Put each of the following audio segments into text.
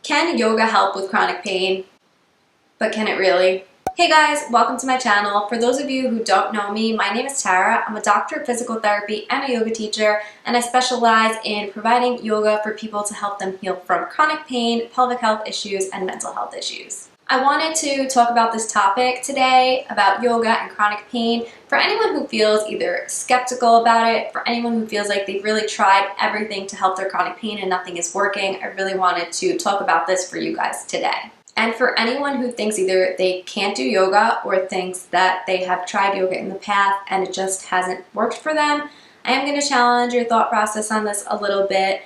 Can yoga help with chronic pain? But can it really? Hey guys, welcome to my channel. For those of you who don't know me, my name is Tara. I'm a doctor of physical therapy and a yoga teacher, and I specialize in providing yoga for people to help them heal from chronic pain, pelvic health issues, and mental health issues. I wanted to talk about this topic today about yoga and chronic pain for anyone who feels either skeptical about it, for anyone who feels like they've really tried everything to help their chronic pain and nothing is working. I really wanted to talk about this for you guys today. And for anyone who thinks either they can't do yoga or thinks that they have tried yoga in the past and it just hasn't worked for them, I am going to challenge your thought process on this a little bit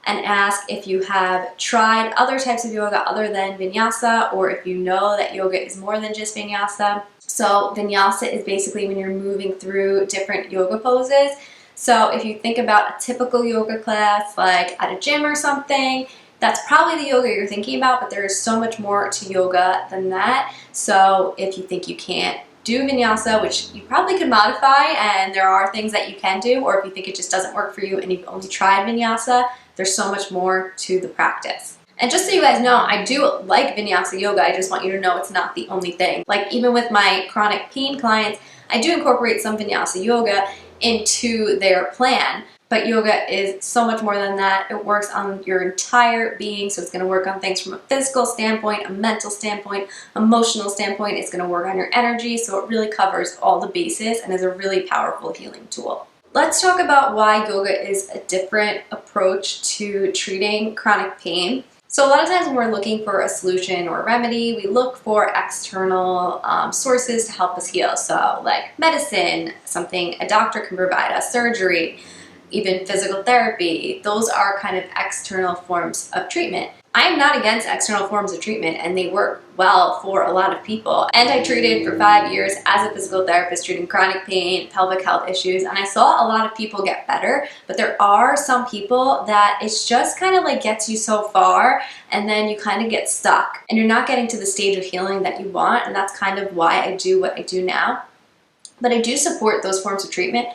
and ask if you have tried other types of yoga other than vinyasa, or if you know that yoga is more than just vinyasa. So vinyasa is basically when you're moving through different yoga poses. So if you think about a typical yoga class, like at a gym or something, that's probably the yoga you're thinking about, but there is so much more to yoga than that. So if you think you can't do vinyasa, which you probably could modify, and there are things that you can do, or if you think it just doesn't work for you and you've only tried vinyasa, there's so much more to the practice. And just so you guys know, I do like vinyasa yoga. I just want you to know it's not the only thing. Like even with my chronic pain clients, I do incorporate some vinyasa yoga into their plan. But yoga is so much more than that. It works on your entire being. So it's going to work on things from a physical standpoint, a mental standpoint, emotional standpoint. It's going to work on your energy. So it really covers all the bases and is a really powerful healing tool. Let's talk about why yoga is a different approach to treating chronic pain. So a lot of times when we're looking for a solution or a remedy, we look for external sources to help us heal. So like medicine, something a doctor can provide us, surgery, even physical therapy. Those are kind of external forms of treatment. I am not against external forms of treatment, and they work well for a lot of people. And I treated for 5 years as a physical therapist treating chronic pain, pelvic health issues, and I saw a lot of people get better, but there are some people that it's just kind of like gets you so far and then you kind of get stuck and you're not getting to the stage of healing that you want, and that's kind of why I do what I do now. But I do support those forms of treatment.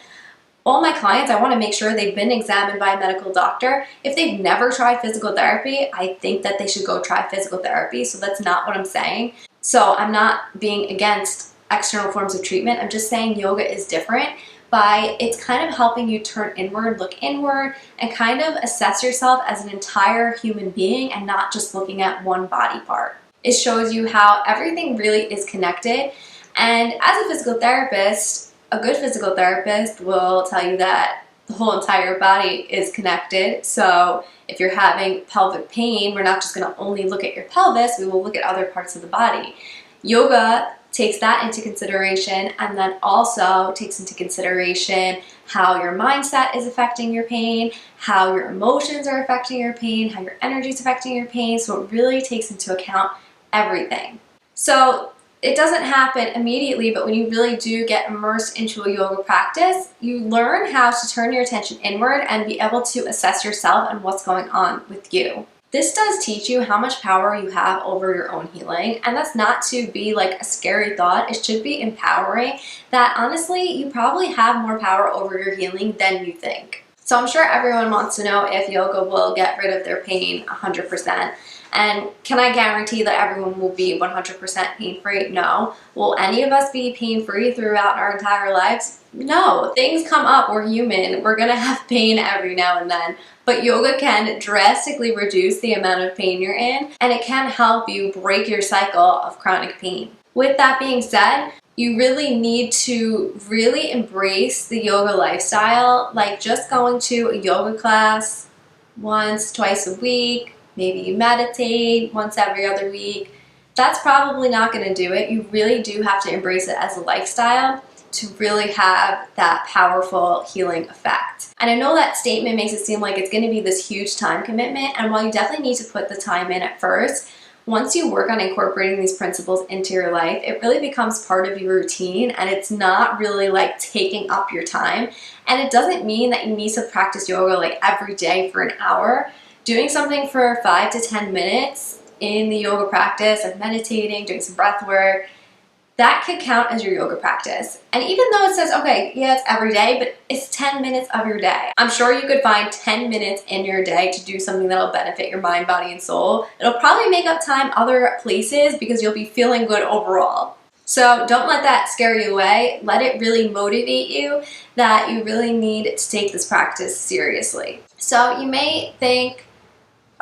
All my clients, I want to make sure they've been examined by a medical doctor. If they've never tried physical therapy, I think that they should go try physical therapy. So that's not what I'm saying. So I'm not being against external forms of treatment. I'm just saying yoga is different by it's kind of helping you turn inward, look inward, and kind of assess yourself as an entire human being and not just looking at one body part. It shows you how everything really is connected. And as a physical therapist, a good physical therapist will tell you that the whole entire body is connected. So if you're having pelvic pain, we're not just going to only look at your pelvis, we will look at other parts of the body. Yoga takes that into consideration and then also takes into consideration how your mindset is affecting your pain, how your emotions are affecting your pain, how your energy is affecting your pain. So it really takes into account everything. So it doesn't happen immediately, but when you really do get immersed into a yoga practice, you learn how to turn your attention inward and be able to assess yourself and what's going on with you. This does teach you how much power you have over your own healing, and that's not to be like a scary thought. It should be empowering that honestly, you probably have more power over your healing than you think. So I'm sure everyone wants to know if yoga will get rid of their pain 100%. And can I guarantee that everyone will be 100% pain-free? No. Will any of us be pain-free throughout our entire lives? No. Things come up. We're human. We're going to have pain every now and then. But yoga can drastically reduce the amount of pain you're in, and it can help you break your cycle of chronic pain. With that being said, you really need to really embrace the yoga lifestyle, like just going to a yoga class once, twice a week. Maybe you meditate once every other week. That's probably not going to do it. You really do have to embrace it as a lifestyle to really have that powerful healing effect. And I know that statement makes it seem like it's going to be this huge time commitment, and while you definitely need to put the time in at first, once you work on incorporating these principles into your life, it really becomes part of your routine, and it's not really like taking up your time. And it doesn't mean that you need to practice yoga like every day for an hour. Doing something for 5 to 10 minutes in the yoga practice, like meditating, doing some breath work, that could count as your yoga practice. And even though it says, okay, yeah, it's every day, but it's 10 minutes of your day. I'm sure you could find 10 minutes in your day to do something that'll benefit your mind, body, and soul. It'll probably make up time other places because you'll be feeling good overall. So don't let that scare you away. Let it really motivate you that you really need to take this practice seriously. So you may think,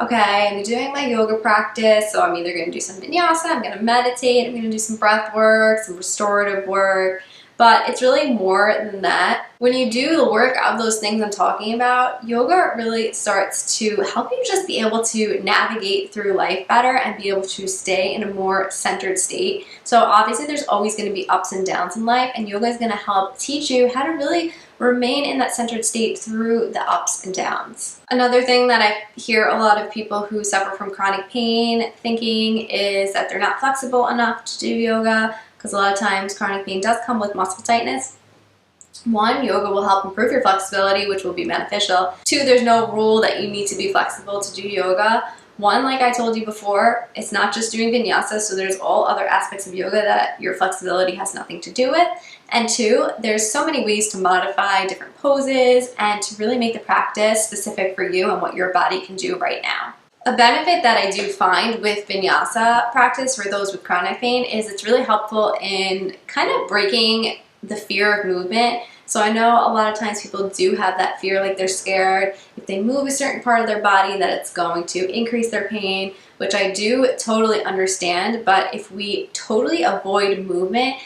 okay, I'm doing my yoga practice, so I'm either going to do some vinyasa, I'm going to meditate, I'm going to do some breath work, some restorative work, but it's really more than that. When you do the work of those things I'm talking about, yoga really starts to help you just be able to navigate through life better and be able to stay in a more centered state. So obviously there's always going to be ups and downs in life, and yoga is going to help teach you how to really remain in that centered state through the ups and downs. Another thing that I hear a lot of people who suffer from chronic pain thinking is that they're not flexible enough to do yoga, because a lot of times chronic pain does come with muscle tightness. One, yoga will help improve your flexibility, which will be beneficial. Two, there's no rule that you need to be flexible to do yoga. One, like I told you before, it's not just doing vinyasa, so there's all other aspects of yoga that your flexibility has nothing to do with. And two, there's so many ways to modify different poses and to really make the practice specific for you and what your body can do right now. A benefit that I do find with vinyasa practice for those with chronic pain is it's really helpful in kind of breaking the fear of movement. So I know a lot of times people do have that fear, like they're scared if they move a certain part of their body that it's going to increase their pain, which I do totally understand. But if we totally avoid movement,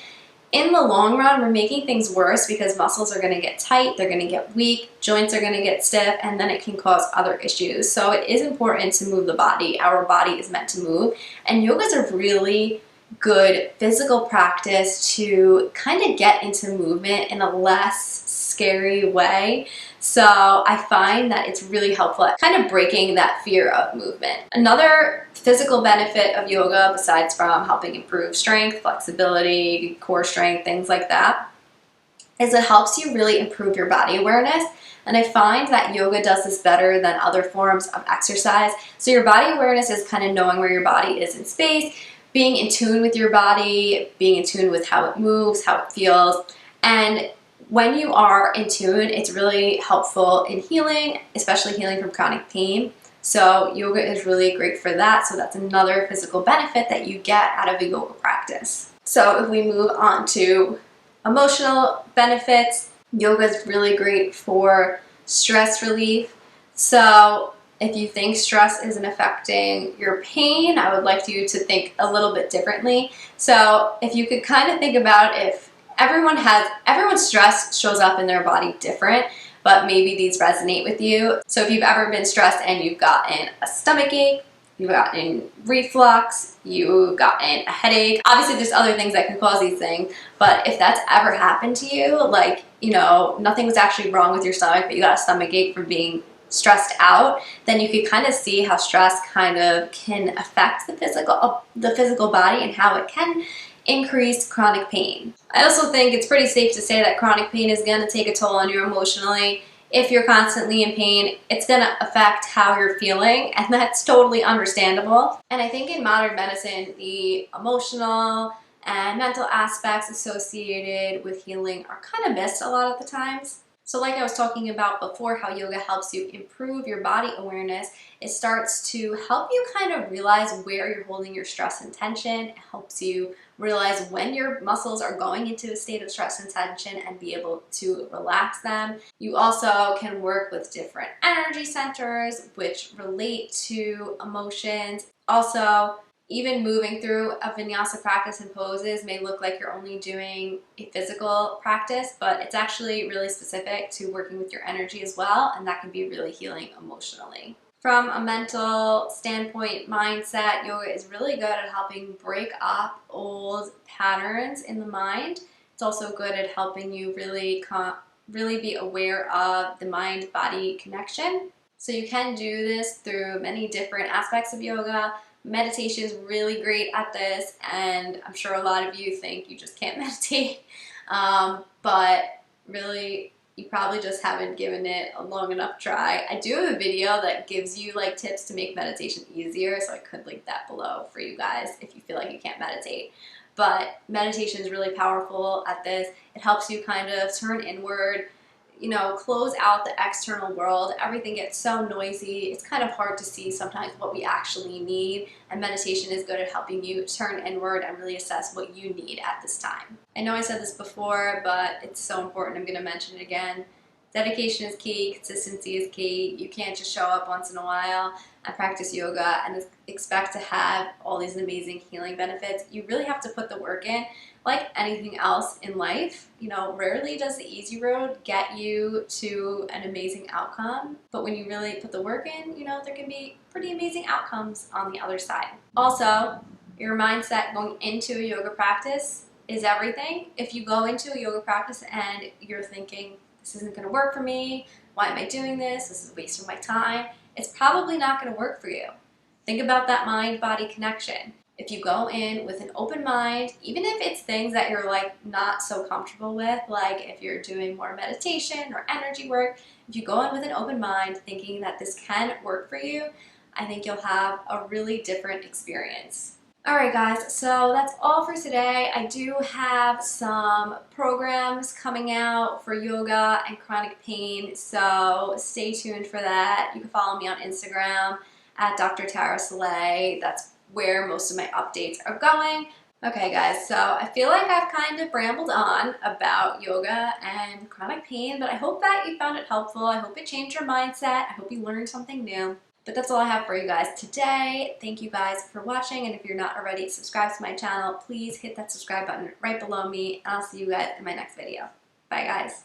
in the long run, we're making things worse because muscles are going to get tight, they're going to get weak, joints are going to get stiff, and then it can cause other issues. So it is important to move the body. Our body is meant to move, and yoga is a really good physical practice to kind of get into movement in a less scary way. So I find that it's really helpful at kind of breaking that fear of movement. Another physical benefit of yoga, besides from helping improve strength, flexibility, core strength, things like that, is it helps you really improve your body awareness. And I find that yoga does this better than other forms of exercise. So your body awareness is kind of knowing where your body is in space, being in tune with your body, being in tune with how it moves, how it feels. And when you are in tune, it's really helpful in healing, especially healing from chronic pain. So yoga is really great for that. So that's another physical benefit that you get out of a yoga practice. So if we move on to emotional benefits, yoga is really great for stress relief. So if you think stress isn't affecting your pain, I would like you to think a little bit differently. So if you could kind of think about if everyone's stress shows up in their body different, but maybe these resonate with you. So if you've ever been stressed and you've gotten a stomach ache, you've gotten reflux, you've gotten a headache. Obviously there's other things that can cause these things, but if that's ever happened to you, like, nothing was actually wrong with your stomach, but you got a stomach ache from being stressed out, then you could kind of see how stress kind of can affect the physical body and how it can increase chronic pain. I also think it's pretty safe to say that chronic pain is going to take a toll on you emotionally. If you're constantly in pain, it's going to affect how you're feeling, and that's totally understandable. And I think in modern medicine, the emotional and mental aspects associated with healing are kind of missed a lot of the times. So like I was talking about before, how yoga helps you improve your body awareness, it starts to help you kind of realize where you're holding your stress and tension. It helps you realize when your muscles are going into a state of stress and tension and be able to relax them. You also can work with different energy centers which relate to emotions. Also, even moving through a vinyasa practice and poses may look like you're only doing a physical practice, but it's actually really specific to working with your energy as well, and that can be really healing emotionally. From a mental standpoint, mindset, yoga is really good at helping break up old patterns in the mind. It's also good at helping you really be aware of the mind-body connection. So you can do this through many different aspects of yoga. Meditation is really great at this, and I'm sure a lot of you think you just can't meditate, but really you probably just haven't given it a long enough try. I do have a video that gives you like tips to make meditation easier, so I could link that below for you guys if you feel like you can't meditate. but meditation is really powerful at this. It helps you kind of turn inward, you know, close out the external world. Everything gets so noisy. It's kind of hard to see sometimes what we actually need, and meditation is good at helping you turn inward and really assess what you need at this time. I know I said this before, but it's so important. I'm going to mention it again. Dedication is key. Consistency is key. You can't just show up once in a while and practice yoga and expect to have all these amazing healing benefits. You really have to put the work in. Like anything else in life, you know, rarely does the easy road get you to an amazing outcome. But when you really put the work in, you know, there can be pretty amazing outcomes on the other side. Also, your mindset going into a yoga practice is everything. If you go into a yoga practice and you're thinking, this isn't going to work for me, why am I doing this? This is a waste of my time. It's probably not going to work for you. Think about that mind-body connection. If you go in with an open mind, even if it's things that you're like not so comfortable with, like if you're doing more meditation or energy work, if you go in with an open mind thinking that this can work for you, I think you'll have a really different experience. Alright guys, so that's all for today. I do have some programs coming out for yoga and chronic pain, so stay tuned for that. You can follow me on Instagram at Dr. Tara Soleil. That's where most of my updates are going. Okay guys, so I feel like I've kind of rambled on about yoga and chronic pain, but I hope that you found it helpful. I hope it changed your mindset. I hope you learned something new. But that's all I have for you guys today. Thank you guys for watching, and if you're not already subscribed to my channel, please hit that subscribe button right below me, and I'll see you guys in my next video. Bye guys.